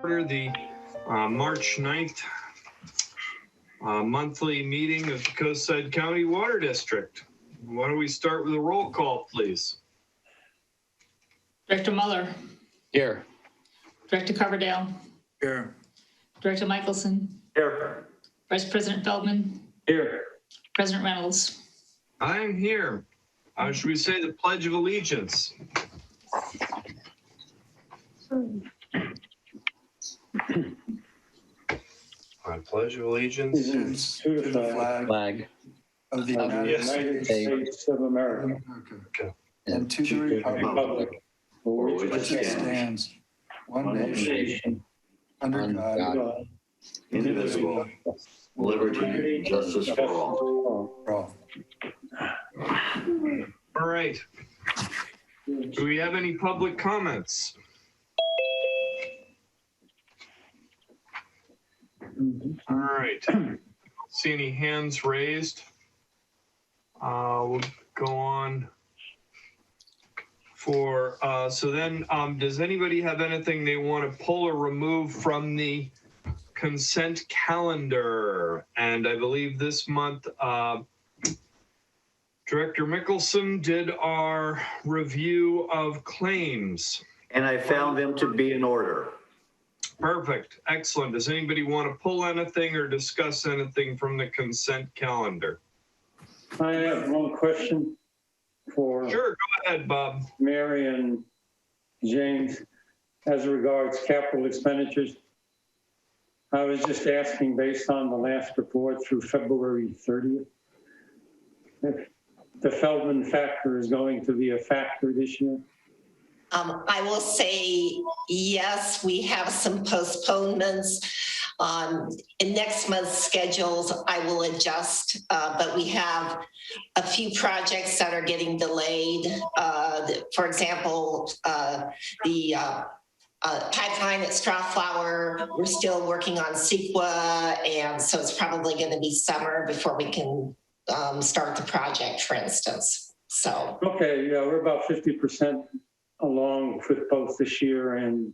order the March 9th monthly meeting of the Coastside County Water District. Why don't we start with a roll call, please? Director Muller. Here. Director Coverdale. Here. Director Michelson. Here. Vice President Feldman. Here. President Reynolds. I'm here. Should we say the Pledge of Allegiance? I pledge of allegiance to the Flag of the United States of America, Okay. and to the republic for which it stands, one nation, under God, indivisible, liberty, justice for all. for all. All right. Do we have any public comments? All right. See any hands raised? We'll go on for, so then, does anybody have anything they want to pull or remove from the consent calendar? And I believe this month, Director Michelson did our review of claims. And I found them to be in order. Perfect. Excellent. Does anybody want to pull anything or discuss anything from the consent calendar? I have one question for Sure. Go ahead, Bob. Mary and James as regards capital expenditures. I was just asking, based on the last report through February 30th, if the Feldman factor is going to be a factor this year. I will say, yes, we have some postponements. In next month's schedules, I will adjust, but we have a few projects that are getting delayed. For example, the pipeline at Strawflower, we're still working on CCWD, and so it's probably going to be summer before we can start the project, for instance. So. Okay, yeah, we're about 50% along with both this year and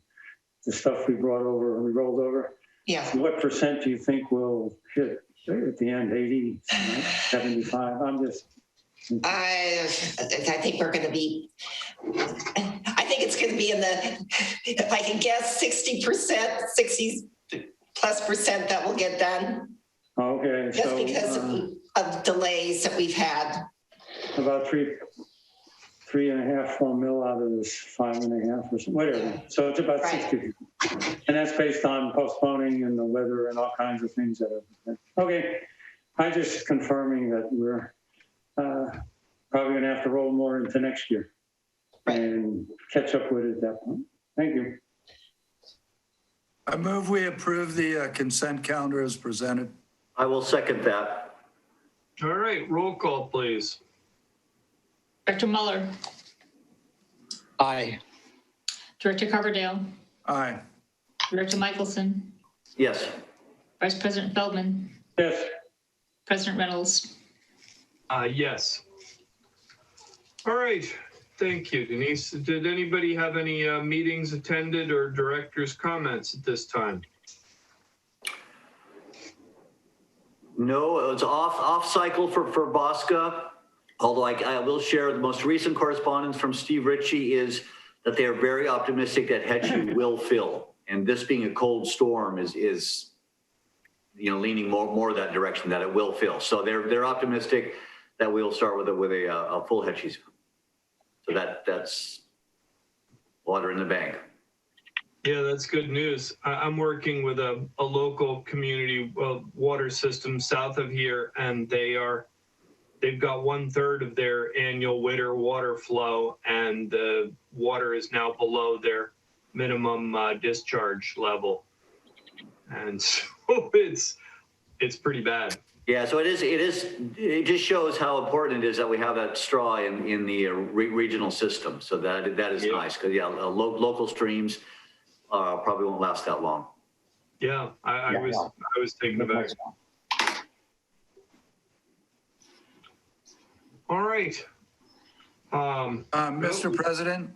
the stuff we rolled over. Yeah. So what percent do you think will hit at the end? 80, 75? I think we're going to be, I think it's going to be in the, if I can guess, 60%, 60 plus percent that will get done. Okay. Just so, because of delays that we've had. About 3.5, 4 mil out of this 5.5 or something, whatever. So it's about 60. And that's based on postponing and the weather and all kinds of things that have. Okay. I'm just confirming that we're probably going to have to roll more into next year and catch up with it at that point. Thank you. I move we approve the consent calendar as presented. I will second that. All right. Roll call, please. Director Muller. Aye. Director Coverdale. Aye. Director Michelson. Yes. Vice President Feldman. Yes. President Reynolds. Yes. All right. Thank you, Denise. Did anybody have any meetings attended or director's comments at this time? No, it was off cycle for Bosca. Although I will share the most recent correspondence from Steve Ritchie is that they are very optimistic that Hetchy will fill. And this being a cold storm is leaning more that direction, that it will fill. So they're optimistic that we'll start with a full Hetchy. So that's water in the bank. Yeah, that's good news. I'm working with a local community water system south of here, and they've got 1/3 of their annual winter water flow, and the water is now below their minimum discharge level. And so it's pretty bad. Yeah, so it just shows how important it is that we have that straw in the regional system. So that is nice, because local streams probably won't last that long. Yeah, I was taken aback. All right. Mr. President?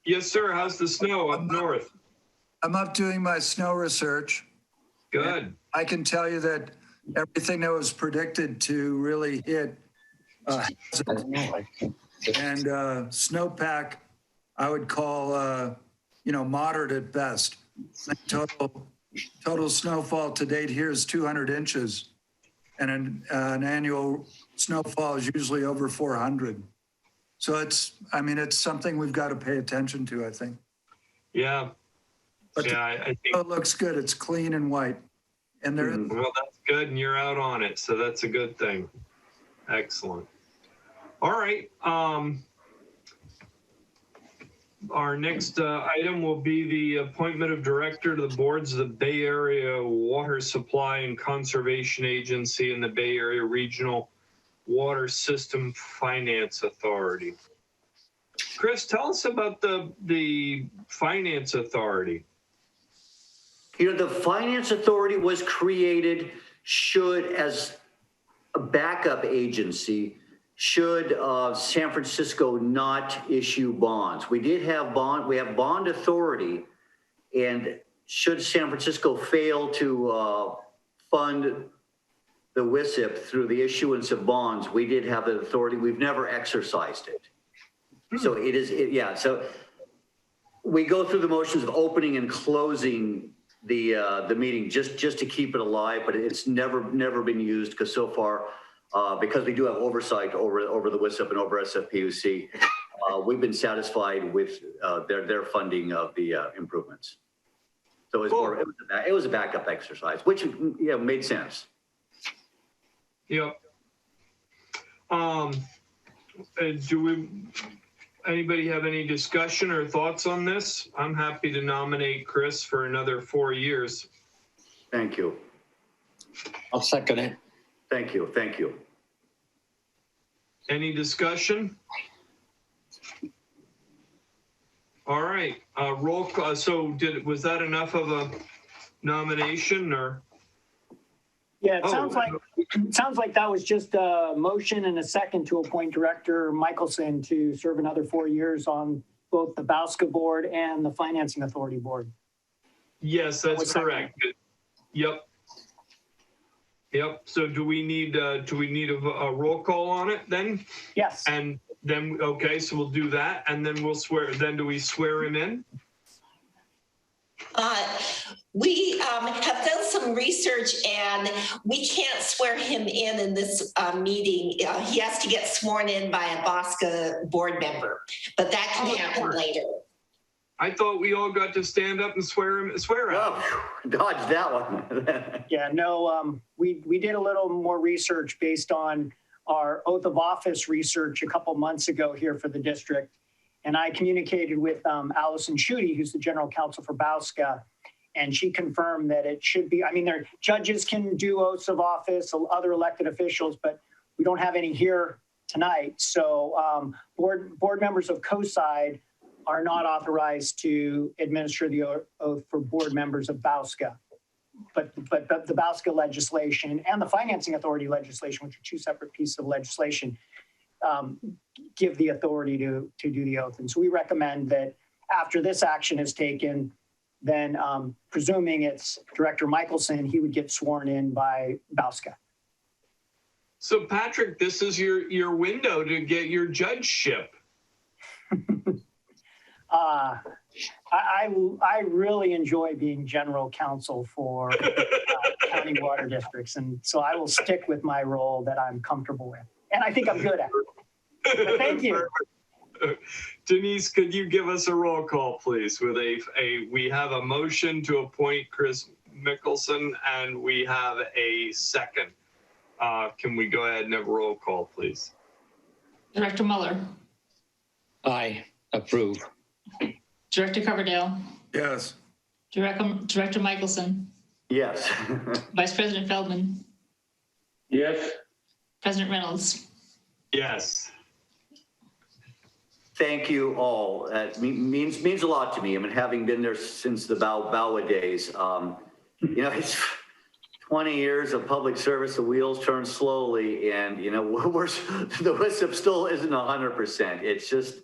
Yes, sir. How's the snow up north? I'm up doing my snow research. Good. I can tell you that everything that was predicted to really hit. And snowpack, I would call, moderate at best. Total snowfall to date here is 200 inches. And an annual snowfall is usually over 400. So it's something we've got to pay attention to, I think. Yeah. But Yeah, I think. it looks good. It's clean and white. And there, Well, that's good, and you're out on it, so that's a good thing. Excellent. All right. Our next item will be the appointment of director to the boards of the Bay Area Water Supply and Conservation Agency and the Bay Area Regional Water System Finance Authority. Chris, tell us about the Finance Authority. The Finance Authority was created as a backup agency should San Francisco not issue bonds. We have bond authority, and should San Francisco fail to fund the WISIP through the issuance of bonds, we did have the authority. We've never exercised it. So so we go through the motions of opening and closing the meeting just to keep it alive, but it's never been used because so far, because we do have oversight over the WISIP and over SFPUC, we've been satisfied with their funding of the improvements. So it was a backup exercise, which made sense. Yep. Anybody have any discussion or thoughts on this? I'm happy to nominate Chris for another 4 years. Thank you. I'll second it. Thank you. Thank you. Any discussion? All right, roll call. So was that enough of a nomination or? Yeah, it sounds like that was just a motion and a second to appoint Director Michelson to serve another 4 years on both the BAUSCA board and the Financing Authority board. Yes, that's correct. Yep. So do we need a roll call on it then? Yes. And then, okay, so we'll do that and then we'll swear. Then do we swear him in? We have done some research and we can't swear him in this meeting. He has to get sworn in by a BAUSCA board member, but that can happen later. I thought we all got to stand up and swear out. Oh, dodge that one. Yeah, no, we did a little more research based on our oath of office research a couple months ago here for the district. And I communicated with Allison Schutte, who's the general counsel for BAUSCA, and she confirmed that it should be, their judges can do oaths of office, other elected officials, but we don't have any here tonight. So board members of Coastside are not authorized to administer the oath for board members of BAUSCA. But the BAUSCA legislation and the Financing Authority legislation, which are two separate pieces of legislation, give the authority to do the oath. And so we recommend that after this action is taken, then presuming it's Director Michelson, he would get sworn in by BAUSCA. So Patrick, this is your window to get your judgeship. I really enjoy being general counsel for county water districts. And so I will stick with my role that I'm comfortable with. And I think I'm good at it. But thank you. Denise, could you give us a roll call, please? With we have a motion to appoint Chris Mickelson, and we have a second. Can we go ahead and have a roll call, please? Director Muller, Aye. Approve. Director Coverdale, yes. Director Michelson, Yes. Vice President Feldman, Yes. President Reynolds. Yes. Thank you all. It means a lot to me. Having been there since the BAUA days, it's 20 years of public service. The wheels turn slowly, and the WISIP still isn't 100%. It's just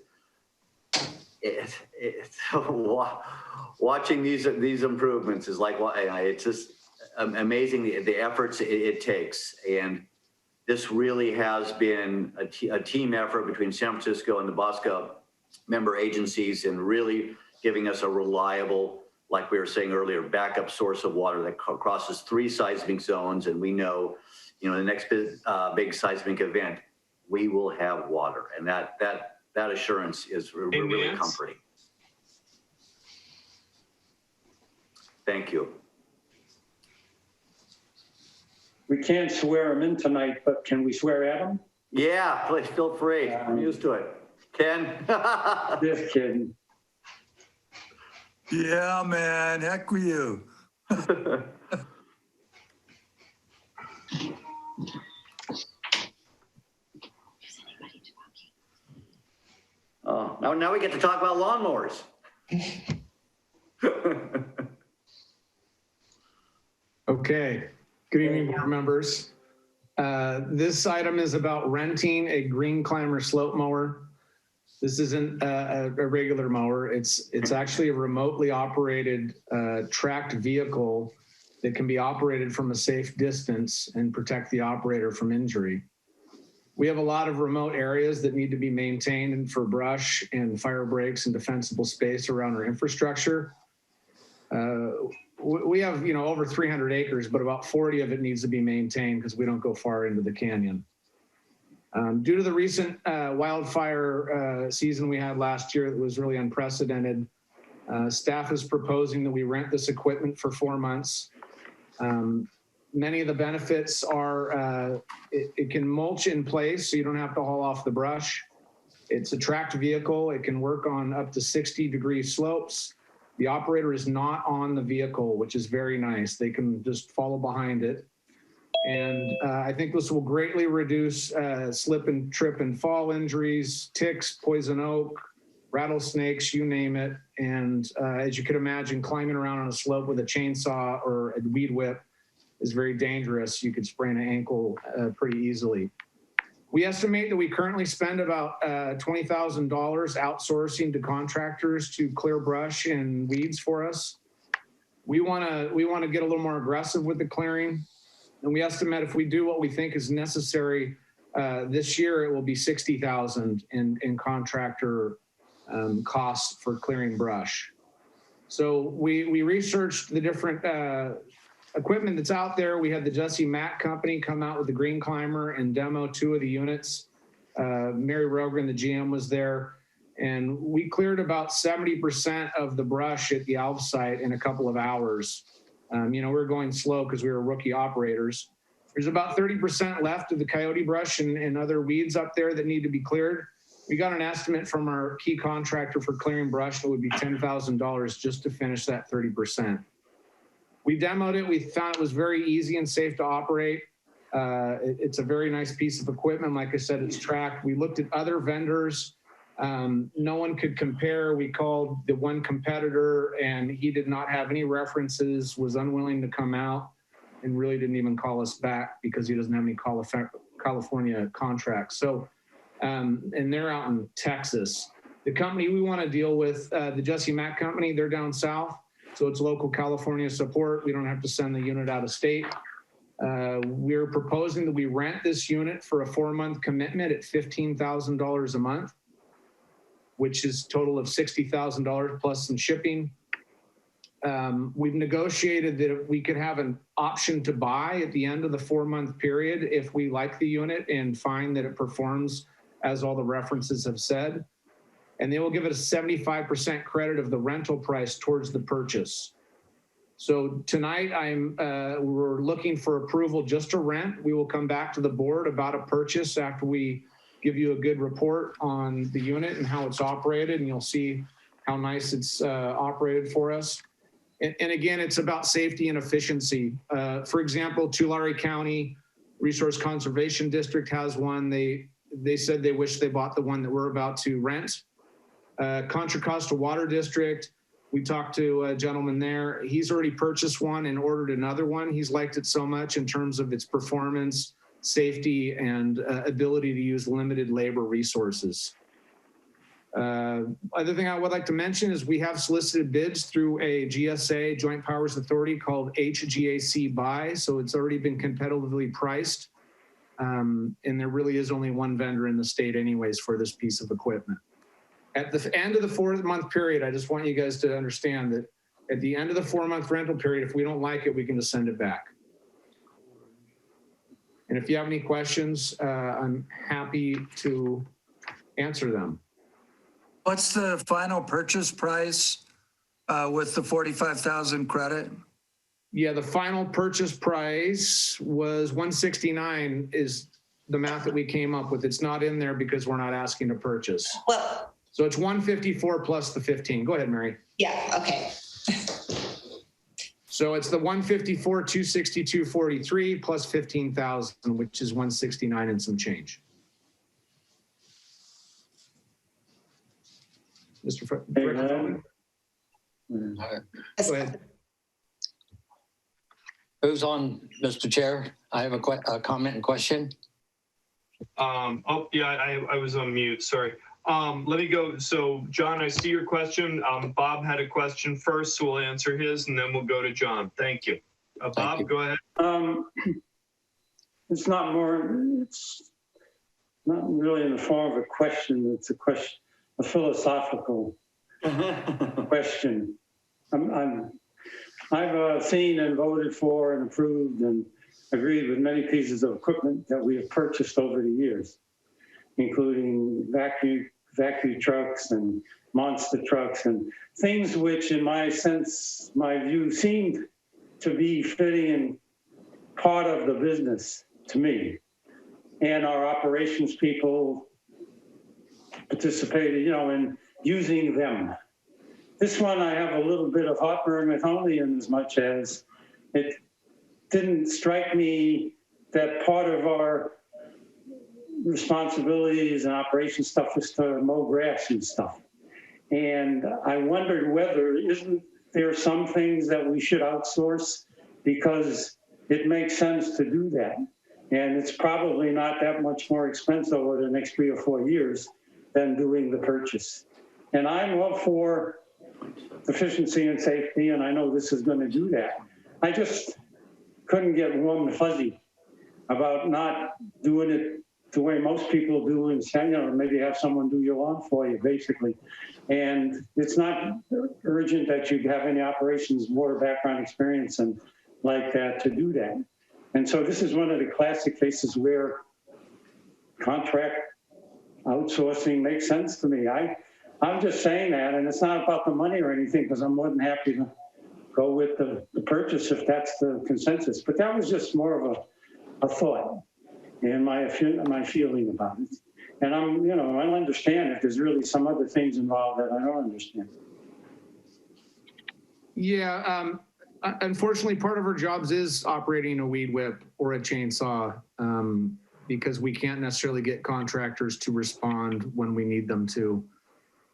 watching these improvements is like, it's just amazing the efforts it takes. And this really has been a team effort between San Francisco and the Bosca member agencies, and really giving us a reliable, like we were saying earlier, backup source of water that crosses 3 seismic zones. And we know, the next big seismic event, we will have water. And that assurance is really comforting. Thank you. We can't swear him in tonight, but can we swear at him? Yeah, please feel free. I'm used to it. Ken? Just kidding. Yeah, man, heck with you. Oh, now we get to talk about lawnmowers. Okay, good evening, board members. This item is about renting a green climber slope mower. This isn't a regular mower. It's actually a remotely operated tracked vehicle that can be operated from a safe distance and protect the operator from injury. We have a lot of remote areas that need to be maintained for brush and fire breaks and defensible space around our infrastructure. We have, over 300 acres, but about 40 of it needs to be maintained because we don't go far into the canyon. Due to the recent wildfire season we had last year that was really unprecedented, staff is proposing that we rent this equipment for 4 months. Many of the benefits are it can mulch in place so you don't have to haul off the brush. It's a tracked vehicle. It can work on up to 60-degree slopes. The operator is not on the vehicle, which is very nice. They can just follow behind it. And I think this will greatly reduce slip and trip and fall injuries, ticks, poison oak, rattlesnakes, you name it. And as you could imagine, climbing around on a slope with a chainsaw or a weed whip is very dangerous. You could sprain an ankle pretty easily. We estimate that we currently spend about $20,000 outsourcing to contractors to clear brush and weeds for us. We want to get a little more aggressive with the clearing, and we estimate if we do what we think is necessary this year, it will be $60,000 in contractor costs for clearing brush. So we researched the different equipment that's out there. We had the Jesse Mack company come out with the green climber and demo 2 of the units. Mary Rogan, the GM, was there, and we cleared about 70% of the brush at the Alv site in a couple of hours. We were going slow because we were rookie operators. There's about 30% left of the coyote brush and other weeds up there that need to be cleared. We got an estimate from our key contractor for clearing brush that would be $10,000 just to finish that 30%. We demoed it. We found it was very easy and safe to operate. It's a very nice piece of equipment. Like I said, it's tracked. We looked at other vendors. No one could compare. We called the one competitor and he did not have any references, was unwilling to come out, and really didn't even call us back because he doesn't have any California contracts. So, and they're out in Texas. The company we want to deal with, the Jesse Mack company, they're down south. So it's local California support. We don't have to send the unit out of state. We're proposing that we rent this unit for a 4-month commitment at $15,000 a month, which is a total of $60,000 plus some shipping. We've negotiated that we could have an option to buy at the end of the 4-month period if we like the unit and find that it performs as all the references have said. And they will give it a 75% credit of the rental price towards the purchase. So tonight we're looking for approval just to rent. We will come back to the board about a purchase after we give you a good report on the unit and how it's operated, and you'll see how nice it's operated for us. And again, it's about safety and efficiency. For example, Tulare County Resource Conservation District has one. They said they wish they bought the one that we're about to rent. Contra Costa Water District, we talked to a gentleman there. He's already purchased one and ordered another one. He's liked it so much in terms of its performance, safety, and ability to use limited labor resources. Other thing I would like to mention is we have solicited bids through a GSA, Joint Powers Authority, called HGAC buy. So it's already been competitively priced. And there really is only one vendor in the state anyways for this piece of equipment. At the end of the 4-month period, I just want you guys to understand that at the end of the 4-month rental period, if we don't like it, we can just send it back. And if you have any questions, I'm happy to answer them. What's the final purchase price with the 45,000 credit? Yeah, the final purchase price was 169 is the math that we came up with. It's not in there because we're not asking to purchase. Well, So it's 154 plus the 15. Go ahead, Mary. yeah, okay. So it's the 154, 262, 43 plus 15,000, which is 169 and some change. Mr. Director. Go ahead. Who's on, Mr. Chair? I have a comment and question. Oh, yeah, I was on mute, sorry. Let me go. So John, I see your question. Bob had a question first, so we'll answer his and then we'll go to John. Thank you. Bob, go ahead. It's not really in the form of a question. It's a philosophical question. I've seen and voted for and approved and agreed with many pieces of equipment that we have purchased over the years, including vacuum trucks and monster trucks and things which, in my view, seemed to be fitting in part of the business to me. And our operations people participated, in using them. This one I have a little bit of heartburn with, only in as much as it didn't strike me that part of our responsibilities and operation stuff was to mow grass and stuff. And I wondered whether, isn't there some things that we should outsource because it makes sense to do that. And it's probably not that much more expensive over the next 3 or 4 years than doing the purchase. And I'm all for efficiency and safety, and I know this is going to do that. I just couldn't get warm and fuzzy about not doing it the way most people do, and maybe have someone do your lawn for you, basically. And it's not urgent that you have any operations, water background experience and like that to do that. And so this is one of the classic cases where contract outsourcing makes sense to me. I'm just saying that, and it's not about the money or anything, because I'm more than happy to go with the purchase if that's the consensus. But that was just more of a thought and my feeling about it. And I understand if there's really some other things involved that I don't understand. Yeah, unfortunately, part of our jobs is operating a weed whip or a chainsaw because we can't necessarily get contractors to respond when we need them to.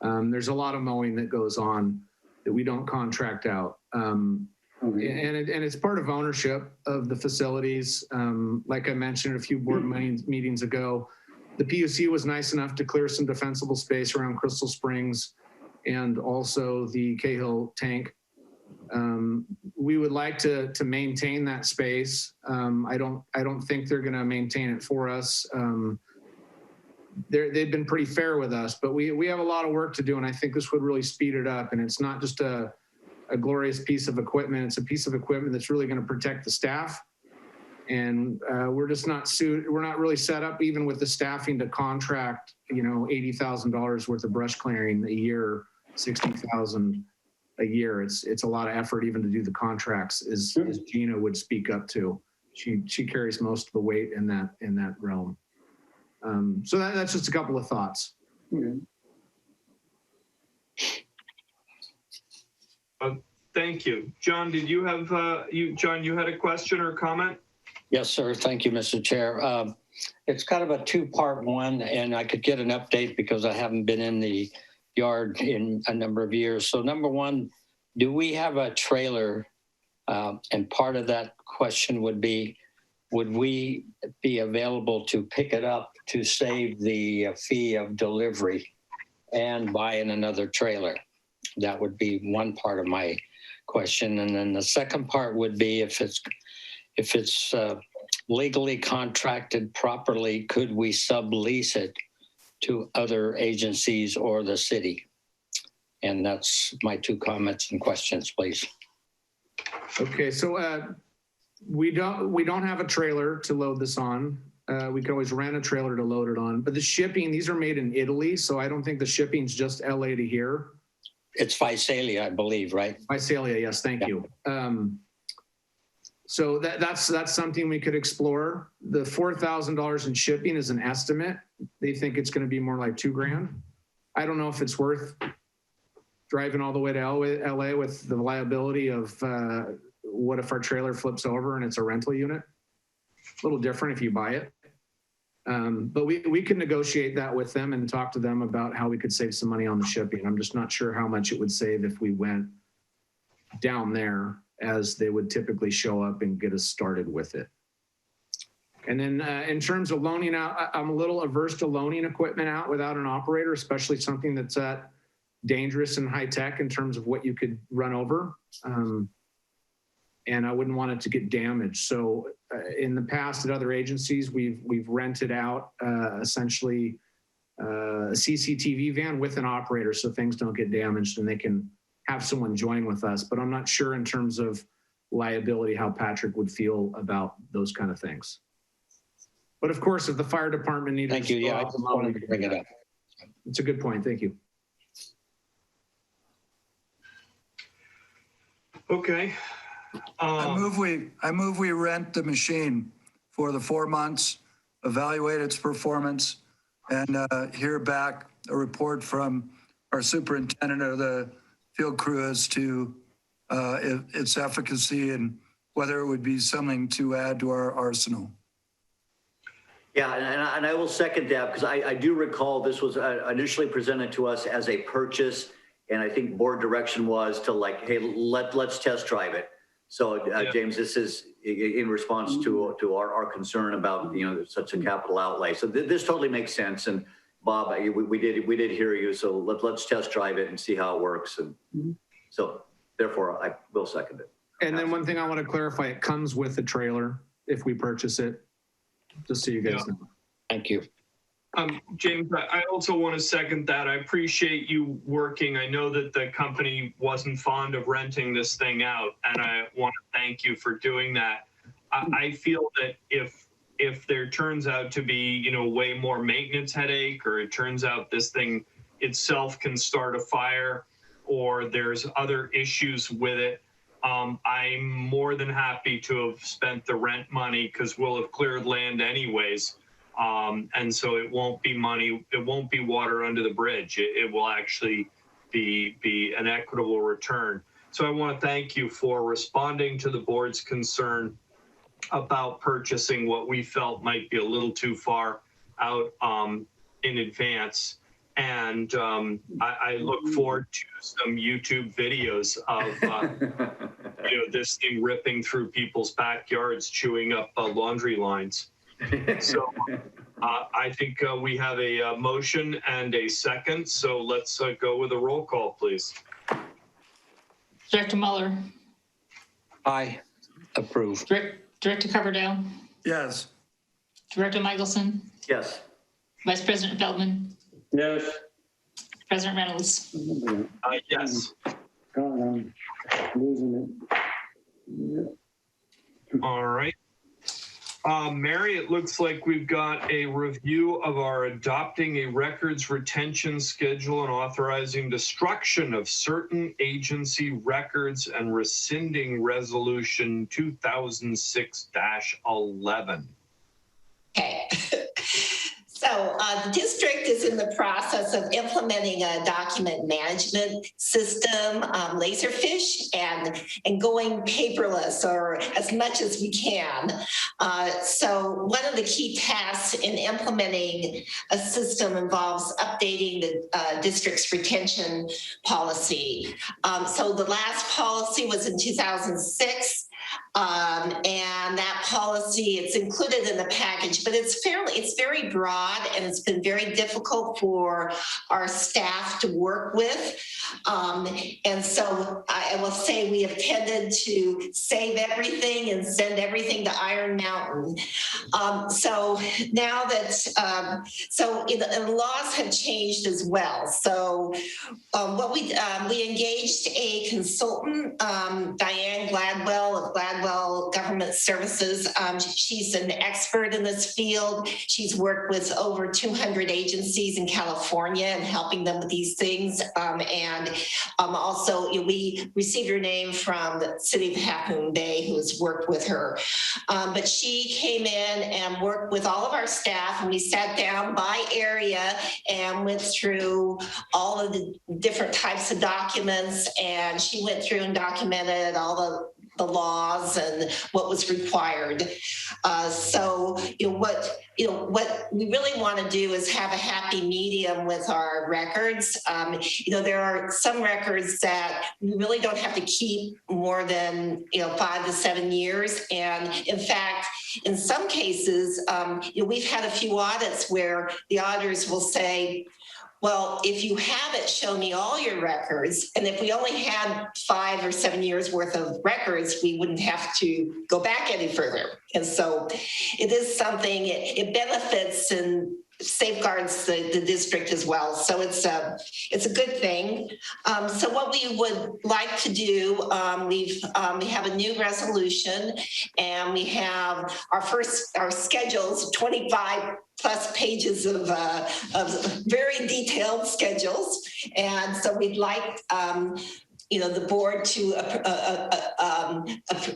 There's a lot of mowing that goes on that we don't contract out. And it's part of ownership of the facilities. Like I mentioned a few board meetings ago, the PUC was nice enough to clear some defensible space around Crystal Springs and also the Cahill tank. We would like to maintain that space. I don't think they're going to maintain it for us. They've been pretty fair with us, but we have a lot of work to do, and I think this would really speed it up. And it's not just a glorious piece of equipment. It's a piece of equipment that's really going to protect the staff. And we're not really set up even with the staffing to contract, $80,000 worth of brush clearing a year, $60,000 a year. It's a lot of effort even to do the contracts, as Gina would speak up to. She carries most of the weight in that realm. So that's just a couple of thoughts. Thank you. John, did you have, John, you had a question or comment? Yes, sir. Thank you, Mr. Chair. It's kind of a two-part one, and I could get an update because I haven't been in the yard in a number of years. So number one, do we have a trailer? And part of that question would be, would we be available to pick it up to save the fee of delivery? and buying another trailer? That would be one part of my question. And then the second part would be if it's legally contracted properly, could we sublease it to other agencies or the city? And that's my two comments and questions, please. Okay, so we don't have a trailer to load this on. We could always rent a trailer to load it on. But the shipping, these are made in Italy, so I don't think the shipping's just LA to here. It's Visalia, I believe, right? Visalia, yes, thank you. So that's something we could explore. The $4,000 in shipping is an estimate. They think it's going to be more like $2,000. I don't know if it's worth driving all the way to LA with the liability of what if our trailer flips over and it's a rental unit? A little different if you buy it. But we can negotiate that with them and talk to them about how we could save some money on the shipping. I'm just not sure how much it would save if we went down there, as they would typically show up and get us started with it. And then in terms of loaning out, I'm a little averse to loaning equipment out without an operator, especially something that's dangerous and high tech in terms of what you could run over. And I wouldn't want it to get damaged. So in the past at other agencies, we've rented out essentially a CCTV van with an operator so things don't get damaged and they can have someone join with us. But I'm not sure in terms of liability how Patrick would feel about those kind of things. But of course, if the fire department needed Thank you. Yeah, I just wanted to bring it up. It's a good point. Thank you. Okay. I move we rent the machine for the 4 months, evaluate its performance, and hear back a report from our superintendent of the field crew as to its efficacy and whether it would be something to add to our arsenal. Yeah, and I will second that, because I do recall this was initially presented to us as a purchase, and I think board direction was to like, hey, let's test drive it. So James, this is in response to our concern about, you know, such a capital outlay. So this totally makes sense. And Bob, we did hear you. So let's test drive it and see how it works. And so therefore I will second it. And then one thing I want to clarify, it comes with a trailer if we purchase it, just so you guys know. Thank you. James, I also want to second that. I appreciate you working. I know that the company wasn't fond of renting this thing out, and I want to thank you for doing that. I feel that if there turns out to be, you know, way more maintenance headache, or it turns out this thing itself can start a fire, or there's other issues with it, I'm more than happy to have spent the rent money, because we'll have cleared land anyways. And so it won't be money, it won't be water under the bridge. It will actually be an equitable return. So I want to thank you for responding to the board's concern about purchasing what we felt might be a little too far out in advance. And I look forward to some YouTube videos of you know, this thing ripping through people's backyards, chewing up laundry lines. So I think we have a motion and a second. So let's go with a roll call, please. Director Muller, I approve. Director Coverdale, Yes. Director Michelson, Yes. Vice President Feldman, Yes. President Reynolds. Yes. I'm losing it. Yeah. All right. Mary, it looks like we've got a review of our adopting a records retention schedule and authorizing destruction of certain agency records and rescinding resolution 2006-11. Okay. So the district is in the process of implementing a document management system, Laserfish, and going paperless, or as much as we can. So one of the key tasks in implementing a system involves updating the district's retention policy. So the last policy was in 2006. And that policy, it's included in the package, but it's very broad, and it's been very difficult for our staff to work with. And so I will say we have tended to save everything and send everything to Iron Mountain. So now that, and the laws have changed as well. So what we engaged a consultant, Diane Gladwell of Gladwell Government Services. She's an expert in this field. She's worked with over 200 agencies in California and helping them with these things. And also, we received her name from the city of Half Moon Bay, who has worked with her. But she came in and worked with all of our staff, and we sat down by area and went through all of the different types of documents, and she went through and documented all the laws and what was required. So what we really want to do is have a happy medium with our records. There are some records that we really don't have to keep more than 5 to 7 years, and in fact, in some cases, we've had a few audits where the auditors will say, well, if you have it, show me all your records. And if we only had 5 or 7 years worth of records, we wouldn't have to go back any further. And so it is something, it benefits and safeguards the district as well. So it's a good thing. So what we would like to do, we have a new resolution, and we have our schedules, 25 plus pages of very detailed schedules. And so we'd like the board to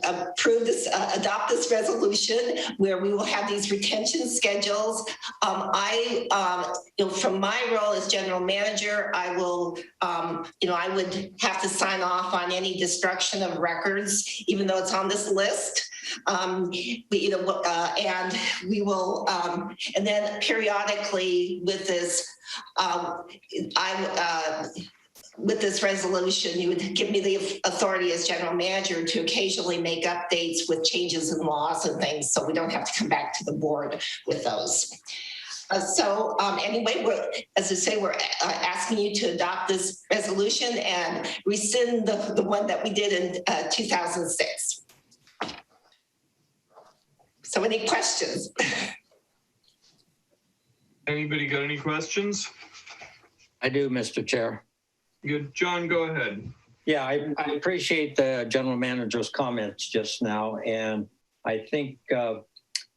approve this, adopt this resolution where we will have these retention schedules. From my role as general manager, I will, I would have to sign off on any destruction of records, even though it's on this list. And we will, and then periodically with this, with this resolution, you would give me the authority as general manager to occasionally make updates with changes in laws and things, so we don't have to come back to the board with those. Anyway, as I say, we're asking you to adopt this resolution and rescind the one that we did in 2006. So any questions? Anybody got any questions? I do, Mr. Chair. Good. John, go ahead. Yeah, I appreciate the general manager's comments just now. And I think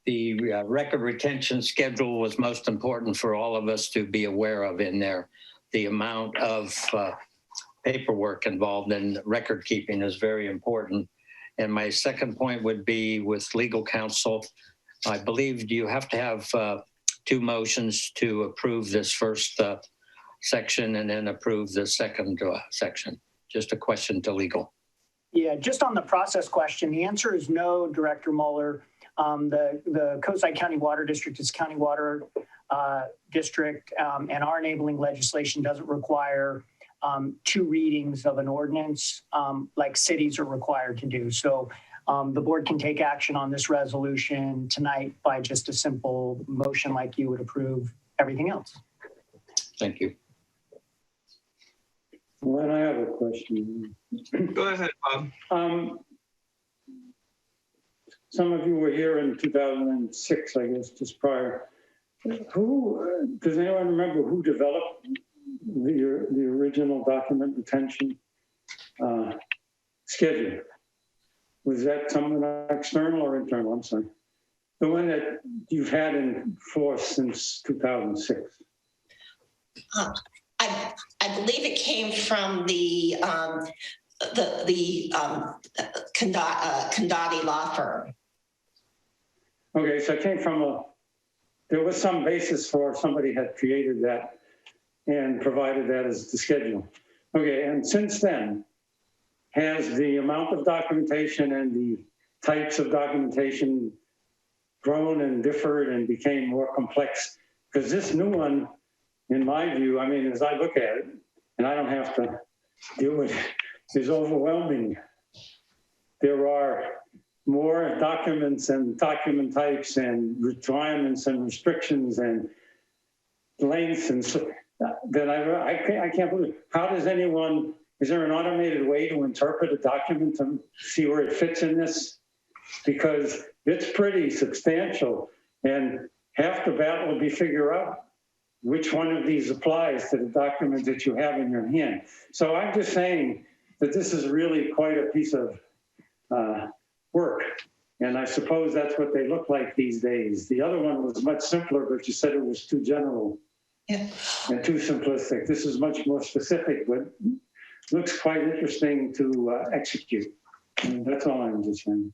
the record retention schedule was most important for all of us to be aware of in there. The amount of paperwork involved in record keeping is very important. And my second point would be with legal counsel. I believe you have to have 2 motions to approve this first section and then approve the second section. Just a question to legal. Yeah, just on the process question, the answer is no, Director Mueller. The Coastside County Water District is county water district, and our enabling legislation doesn't require 2 readings of an ordinance like cities are required to do. So the board can take action on this resolution tonight by just a simple motion like you would approve everything else. Thank you. Well, I have a question. Go ahead, Bob. Some of you were here in 2006, I guess, just prior. Does anyone remember who developed the original document retention schedule? Was that someone external or internal? I'm sorry. The one that you've had in force since 2006. I believe it came from the Condati law firm. Okay, so it came from there was some basis for somebody had created that and provided that as the schedule. Okay, and since then, has the amount of documentation and the types of documentation grown and differed and became more complex? Because this new one, in my view, I mean, as I look at it, and I don't have to deal with it, is overwhelming. There are more documents and document types and requirements and restrictions and lengths and so that I can't believe. How does anyone, is there an automated way to interpret a document to see where it fits in this? Because it's pretty substantial, and half the battle would be figure out which one of these applies to the document that you have in your hand. So I'm just saying that this is really quite a piece of work. And I suppose that's what they look like these days. The other one was much simpler, but you said it was too general and too simplistic. This is much more specific, but looks quite interesting to execute. And that's all I'm just saying.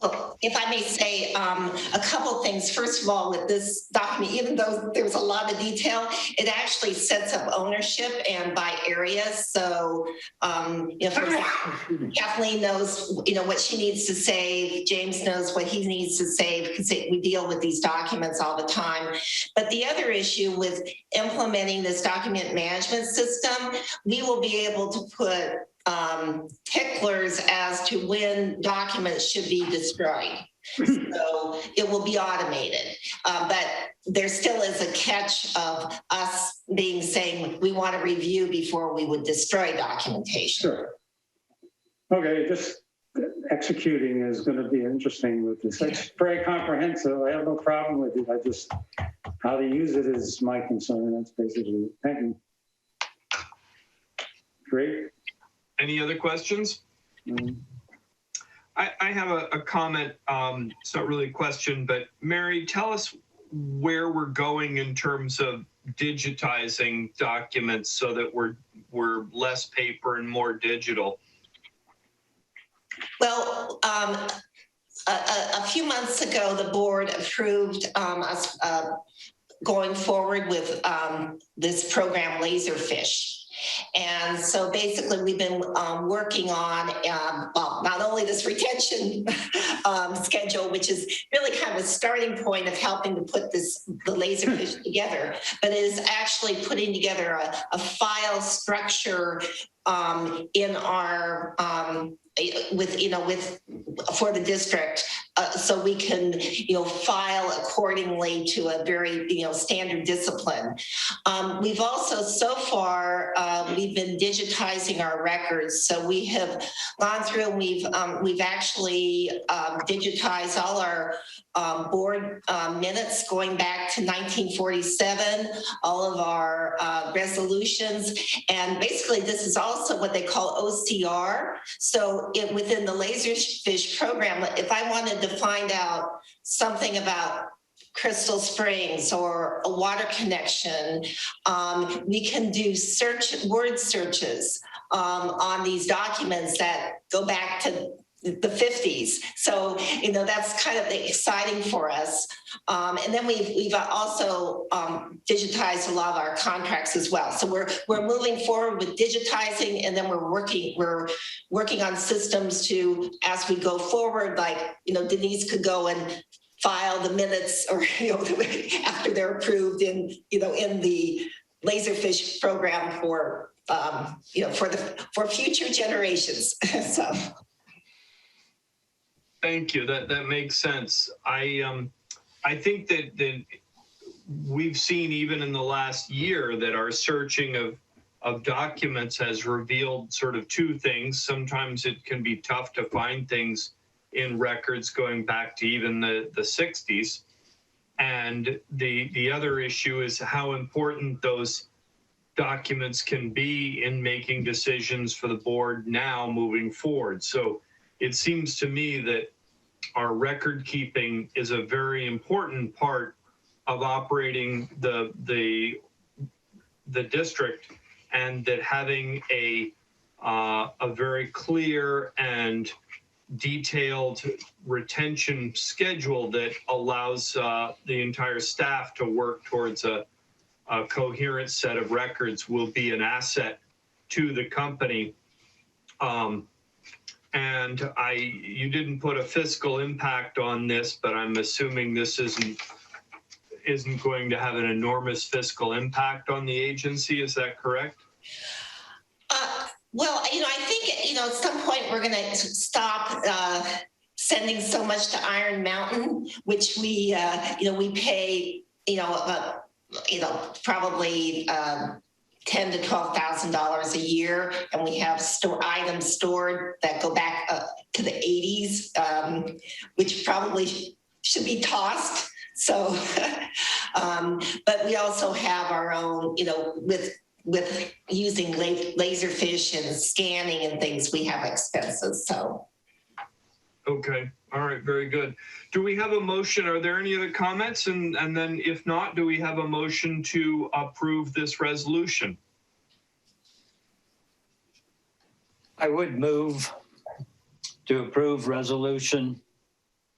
Well, if I may say a couple things. First of all, with this document, even though there was a lot of detail, it actually sets up ownership and by areas. So, for example, Kathleen knows, what she needs to save. James knows what he needs to save because we deal with these documents all the time. But the other issue with implementing this document management system, we will be able to put ticklers as to when documents should be destroyed. So it will be automated. But there still is a catch of us saying we want to review before we would destroy documentation. Sure. Okay, just executing is going to be interesting with this. It's very comprehensive. I have no problem with it. I just, how to use it is my concern. That's basically it. Thank you. Great. Any other questions? I have a comment. It's not really a question, but Mary, tell us where we're going in terms of digitizing documents so that we're less paper and more digital. Well, a few months ago, the board approved us going forward with this program, Laserfish. And so basically we've been working on, not only this retention schedule, which is really kind of a starting point of helping to put the Laserfish together, but it is actually putting together a file structure in our, for the district, so we can, file accordingly to a very, standard discipline. We've also, so far, we've been digitizing our records. So we have gone through and we've actually digitized all our board minutes going back to 1947, all of our resolutions. And basically this is also what they call OCR. So within the Laserfish program, if I wanted to find out something about Crystal Springs or a water connection, we can do word searches on these documents that go back to the 50s. So, that's kind of exciting for us. And then we've also digitized a lot of our contracts as well. So we're moving forward with digitizing, and then we're working on systems to, as we go forward, like, Denise could go and file the minutes or, after they're approved in the Laserfish program for future generations. So. Thank you. That makes sense. I think that we've seen even in the last year that our searching of documents has revealed sort of two things. Sometimes it can be tough to find things in records going back to even the 60s. And the other issue is how important those documents can be in making decisions for the board now moving forward. So it seems to me that our record keeping is a very important part of operating the district, and that having a very clear and detailed retention schedule that allows the entire staff to work towards a coherent set of records will be an asset to the company. And you didn't put a fiscal impact on this, but I'm assuming this isn't going to have an enormous fiscal impact on the agency. Is that correct? Well, I think, at some point we're going to stop sending so much to Iron Mountain, which we pay, probably $10,000 to $12,000 a year, and we have items stored that go back to the 80s, which probably should be tossed. So, but we also have our own, with using laserfish and scanning and things, we have expenses. So. Okay. All right. Very good. Do we have a motion? Are there any other comments? And then if not, do we have a motion to approve this resolution? I would move to approve resolution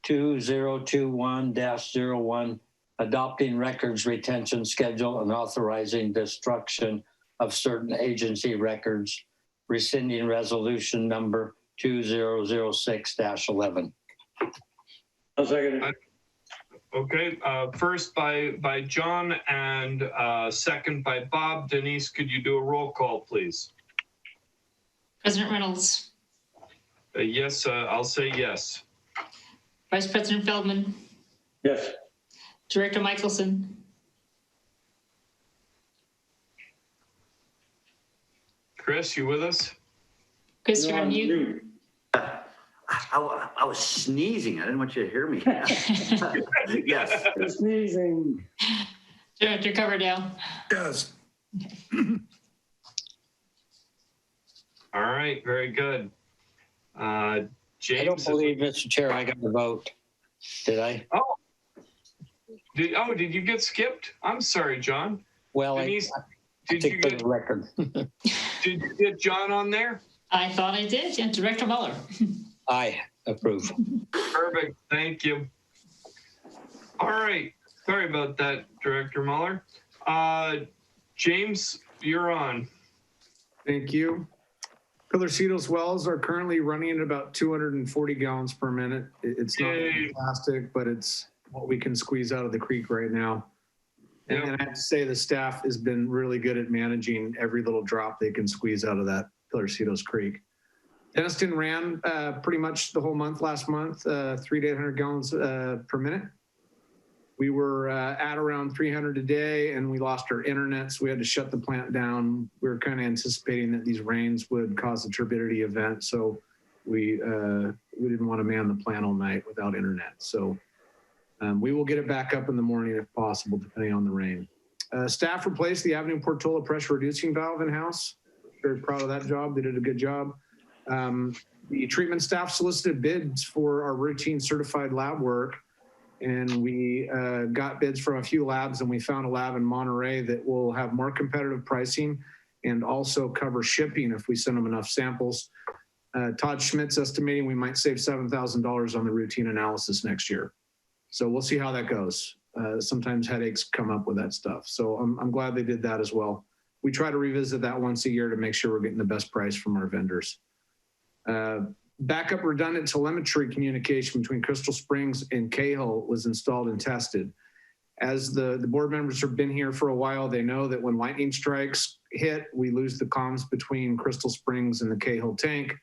2021-01, adopting records retention schedule and authorizing destruction of certain agency records, rescinding resolution number 2006-11. I'll second it. Okay. First by John and second by Bob. Denise, could you do a roll call, please? President Reynolds, Yes, I'll say yes. Vice President Feldman, Yes. Director Michelson, Chris, you with us? Chris, you're on mute. I was sneezing. I didn't want you to hear me. Yes. You're sneezing. Director Coverdale, Yes. All right. Very good. James. I don't believe, Mr. Chair, I got the vote. Did I? Did you get skipped? I'm sorry, John. Well, Denise, I did you think for get the record. did you get John on there? I thought I did. And Director Muller. I approve. Perfect. Thank you. All right. Sorry about that, Director Muller. James, you're on. Thank you. Pillarcitos wells are currently running at about 240 gallons per minute. It's not Yay. fantastic, but it's what we can squeeze out of the creek right now. And, Yep. and I have to say the staff has been really good at managing every little drop they can squeeze out of that Pillarcitos Creek. Denniston ran pretty much the whole month last month, 300 to 800 gallons per minute. We were at around 300 a day, and we lost our internet, so we had to shut the plant down. We were kind of anticipating that these rains would cause a turbidity event, so we didn't want to man the plant all night without internet. So we will get it back up in the morning if possible, depending on the rain. Staff replaced the Avenue Portola pressure reducing valve in-house. Very proud of that job. They did a good job. The treatment staff solicited bids for our routine certified lab work, and we got bids from a few labs, and we found a lab in Monterey that will have more competitive pricing and also cover shipping if we send them enough samples. Todd Schmidt's estimating we might save $7,000 on the routine analysis next year. So we'll see how that goes. Sometimes headaches come up with that stuff. So I'm glad they did that as well. We try to revisit that once a year to make sure we're getting the best price from our vendors. Backup redundant telemetry communication between Crystal Springs and Cahill was installed and tested. As the board members have been here for a while, they know that when lightning strikes hit, we lose the comms between Crystal Springs and the Cahill tank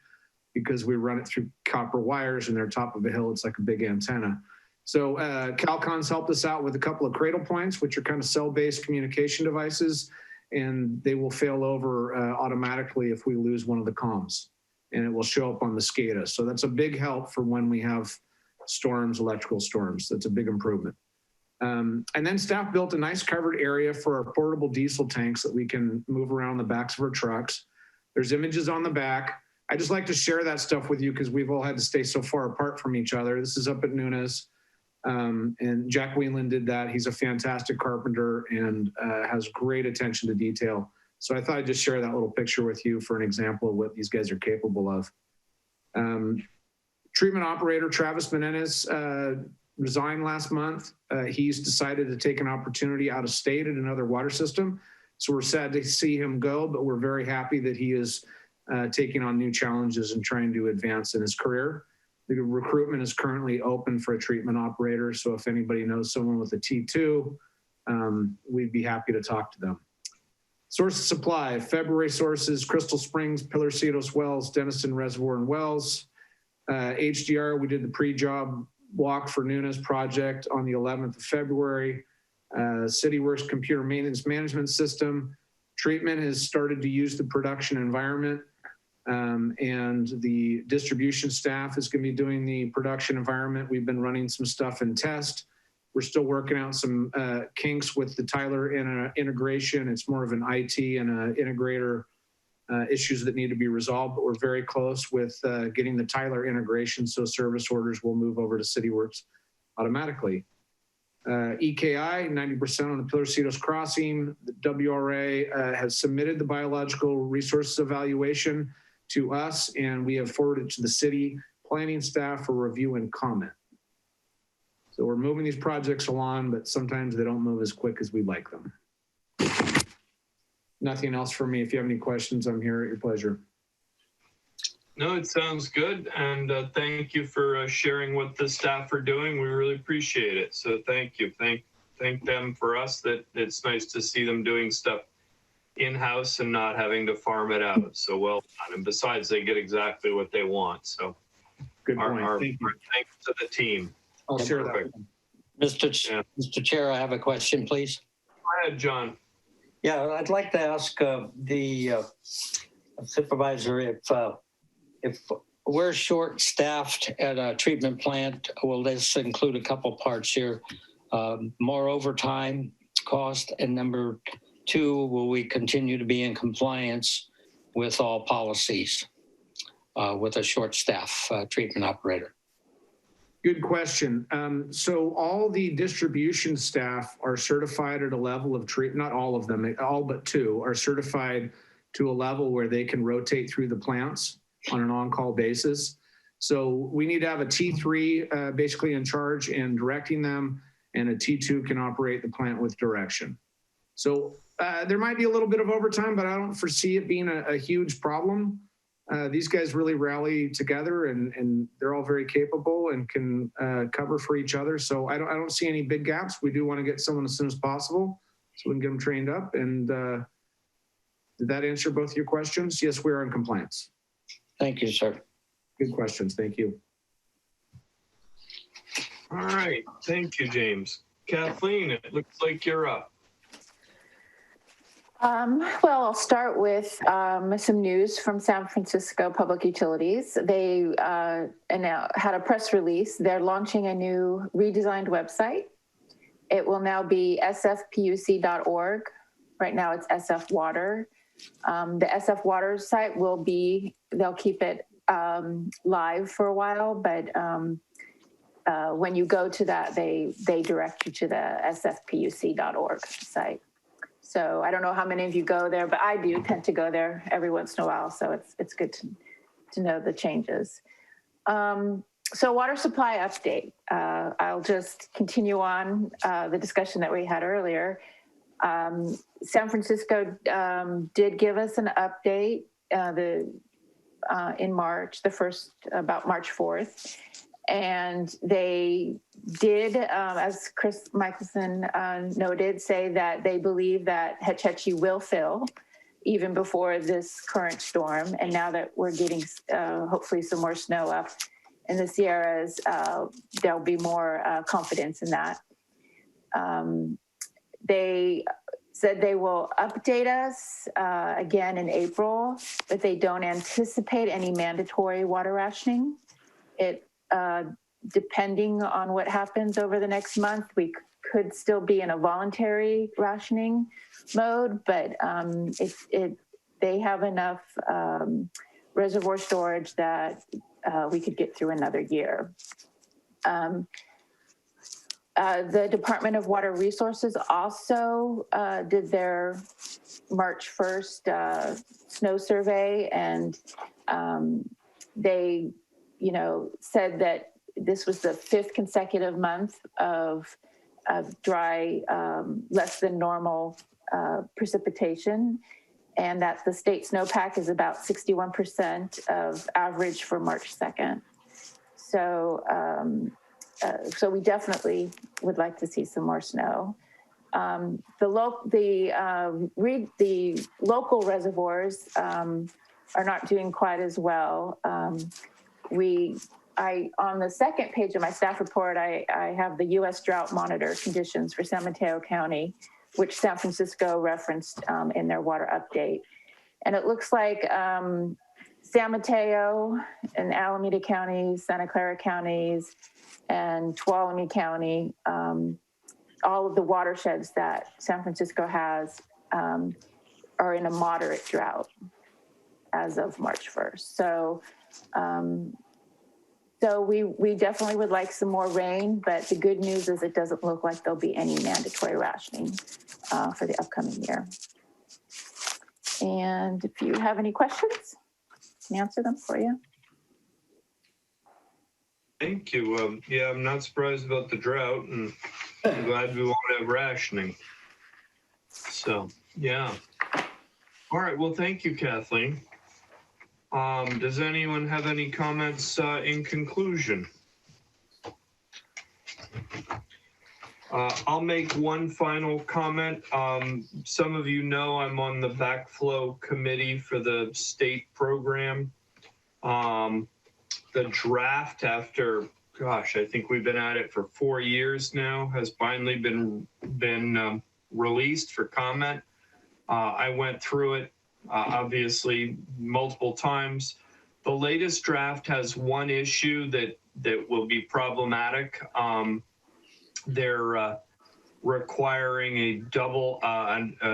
because we run it through copper wires and they're top of a hill. It's like a big antenna. So Calcon's helped us out with a couple of cradle points, which are kind of cell-based communication devices, and they will fail over automatically if we lose one of the comms, and it will show up on the SCADA. So that's a big help for when we have storms, electrical storms. That's a big improvement. And then staff built a nice covered area for our portable diesel tanks that we can move around the backs of our trucks. There's images on the back. I just like to share that stuff with you because we've all had to stay so far apart from each other. This is up at Nunes. And Jack Whelan did that. He's a fantastic carpenter and has great attention to detail. So I thought I'd just share that little picture with you for an example of what these guys are capable of. Treatment operator Travis Menendez resigned last month. He's decided to take an opportunity out of state at another water system. So we're sad to see him go, but we're very happy that he is taking on new challenges and trying to advance in his career. The recruitment is currently open for a treatment operator. So if anybody knows someone with a T2, we'd be happy to talk to them. Source of supply, February sources, Crystal Springs, Pillarcitos Wells, Denniston Reservoir and Wells. HDR, we did the pre-job walk for Nunes project on the 11th of February. CityWorks computer maintenance management system. Treatment has started to use the production environment, and the distribution staff is going to be doing the production environment. We've been running some stuff in test. We're still working out some kinks with the Tyler integration. It's more of an IT and an integrator issues that need to be resolved, but we're very close with getting the Tyler integration, so service orders will move over to CityWorks automatically. EKI, 90% on the Pilarcitos Crossing. The WRA has submitted the biological resources evaluation to us, and we have forwarded it to the city planning staff for review and comment. So we're moving these projects along, but sometimes they don't move as quick as we'd like them. Nothing else for me. If you have any questions, I'm here at your pleasure. No, it sounds good. And thank you for sharing what the staff are doing. We really appreciate it. So thank you. Thank them for us. That it's nice to see them doing stuff in-house and not having to farm it out. So well done. And besides, they get exactly what they want. So Good point. our Thank you. thanks to the team. I'll share that. Mr. Chair, I have a question, please. Go ahead, John. Yeah, I'd like to ask the supervisor if we're short-staffed at a treatment plant, will this include a couple parts here? More overtime cost, and number two, will we continue to be in compliance with all policies with a short staff treatment operator? Good question. So all the distribution staff are certified at a level of treatment, not all of them, all but two are certified to a level where they can rotate through the plants on an on-call basis. So we need to have a T3 basically in charge and directing them, and a T2 can operate the plant with direction. So there might be a little bit of overtime, but I don't foresee it being a huge problem. These guys really rally together, and they're all very capable and can cover for each other. So I don't see any big gaps. We do want to get someone as soon as possible so we can get them trained up. And did that answer both your questions? Yes, we are in compliance. Thank you, sir. Good questions. Thank you. All right. Thank you, James. Kathleen, it looks like you're up. Well, I'll start with some news from San Francisco Public Utilities. They had a press release. They're launching a new redesigned website. It will now be sfpuc.org. Right now it's SF Water. The SF Water site will be, they'll keep it live for a while, but when you go to that, they direct you to the sfpuc.org site. So I don't know how many of you go there, but I do tend to go there every once in a while. So it's good to know the changes. So water supply update. I'll just continue on the discussion that we had earlier. San Francisco did give us an update in March, about March 4th. And they did, as Chris Michelson noted, say that they believe that Hetch Hetchy will fill even before this current storm. And now that we're getting hopefully some more snow up in the Sierras, there'll be more confidence in that. They said they will update us again in April, but they don't anticipate any mandatory water rationing. Depending on what happens over the next month, we could still be in a voluntary rationing mode, but they have enough reservoir storage that we could get through another year. The Department of Water Resources also did their March 1st snow survey, and they said that this was the 5th consecutive month of dry, less than normal precipitation, and that the state snowpack is about 61% of average for March 2nd. So, so we definitely would like to see some more snow. The local reservoirs are not doing quite as well. We on the second page of my staff report, I have the U.S. drought monitor conditions for San Mateo County, which San Francisco referenced in their water update. And it looks like San Mateo and Alameda counties, Santa Clara counties, and Tuolumne County, all of the watersheds that San Francisco has are in a moderate drought as of March 1st. So, we definitely would like some more rain, but the good news is it doesn't look like there'll be any mandatory rationing for the upcoming year. And if you have any questions, I can answer them for you. Thank you. Yeah, I'm not surprised about the drought, and I'm glad we won't have rationing. So, yeah. All right. Well, thank you, Kathleen. Does anyone have any comments in conclusion? I'll make one final comment. Some of you know I'm on the backflow committee for the state program. The draft, after, gosh, I think we've been at it for 4 years now, has finally been released for comment. I went through it, obviously, multiple times. The latest draft has one issue that will be problematic. They're requiring a double,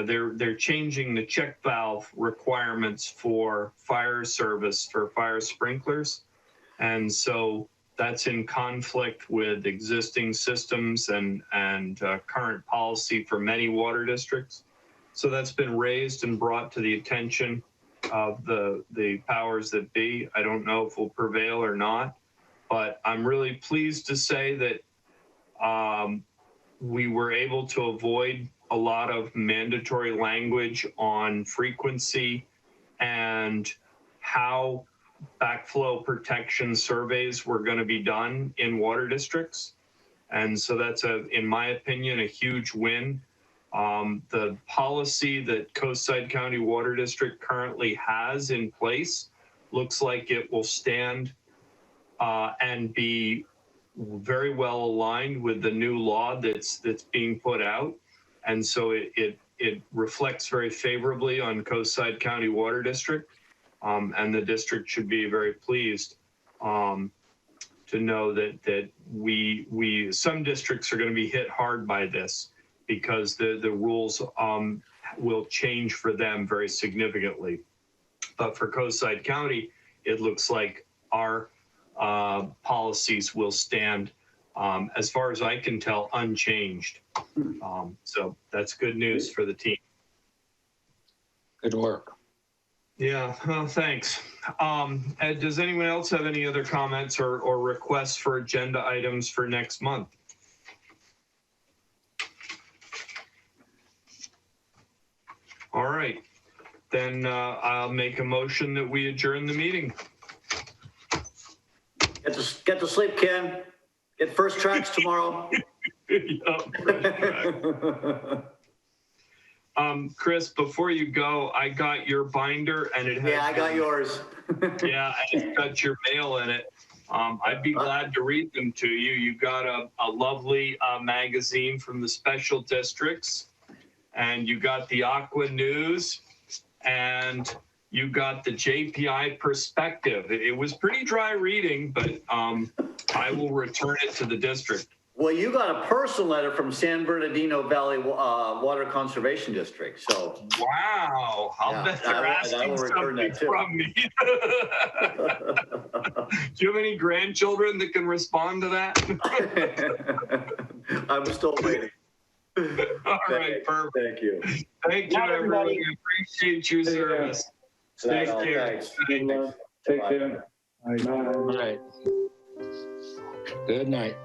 they're changing the check valve requirements for fire service for fire sprinklers. And so that's in conflict with existing systems and current policy for many water districts. So that's been raised and brought to the attention of the powers that be. I don't know if we'll prevail or not, but I'm really pleased to say that we were able to avoid a lot of mandatory language on frequency and how backflow protection surveys were going to be done in water districts. And so that's, in my opinion, a huge win. The policy that Coastside County Water District currently has in place looks like it will stand and be very well aligned with the new law that's being put out. And so it reflects very favorably on Coastside County Water District. And the district should be very pleased to know that some districts are going to be hit hard by this because the rules will change for them very significantly. But for Coastside County, it looks like our policies will stand, as far as I can tell, unchanged. So that's good news for the team. Good work. Yeah, well, thanks. Ed, does anyone else have any other comments or requests for agenda items for next month? All right, then I'll make a motion that we adjourn the meeting. Get to sleep, Ken. Get first tracks tomorrow. Chris, before you go, I got your binder and it has. Yeah, I got yours. Yeah, and it's got your mail in it. I'd be glad to read them to you. You got a lovely magazine from the special districts, and you got the Aqua News, and you got the JPI Perspective. It was pretty dry reading, but I will return it to the district. Well, you got a personal letter from San Bernardino Valley Water Conservation District, so. Wow, I'll bet they're asking something from me. Do you have any grandchildren that can respond to that? I'm still waiting. All right, perfect. Thank you. Thank you, everybody. I appreciate your service. Take care. Take care. All right. Good night.